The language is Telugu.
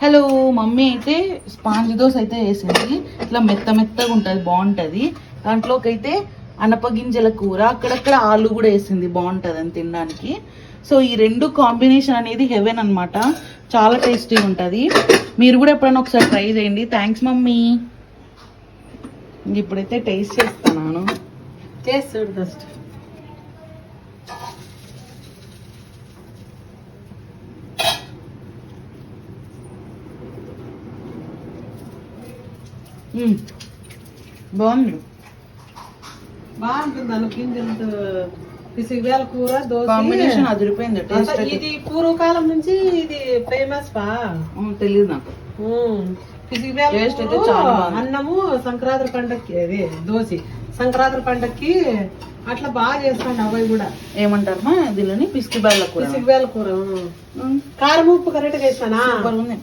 హలో, మమ్మీ అయితే స్పాంజ్ దోశ అయితే వేసింది. ఇట్లా మెత్తగా ఉంటుంది, బాగుంటుంది. దాంట్లోకి అయితే అనపగింజల కూర, అక్కడక్కడ ఆలు కూడా వేసింది, బాగుంటుంది అని తినడానికి. సో ఈ రెండు కాంబినేషన్ అనేది హెవెన్ అనమాట, చాలా టేస్టీగా ఉంటుంది. మీరు కూడా ఎప్పుడైనా ఒకసారి ట్రై చేయండి. Thanks mummy. ఇప్పుడైతే టేస్ట్ చేస్తున్నాను. టేస్ట్ చూడు ఫస్ట్. బాగుంది, బాగుంటుంది. అనపగింజలతో పిసివేల కూర దోశ కాంబినేషన్ అదిరిపోయింది. టేస్ట్ ఇది పూర్వకాలం నుంచి ఇది ఫేమస్ బా. తెలియదు నాకు. పిసివేల టేస్ట్ అయితే చాలా బాగుంది. అన్నము సంక్రాంతి పండక్కి, అదే దోశ సంక్రాంతి పండక్కి అట్లా బాగా చేస్తాండి. అవి కూడా ఏమంటారు దీనిని, పిసికి బెల్ల కూర. పిసివేల కూర కారం ఉప్పు కరెక్ట్గా వేస్తానా. సూపర్ ఉంది.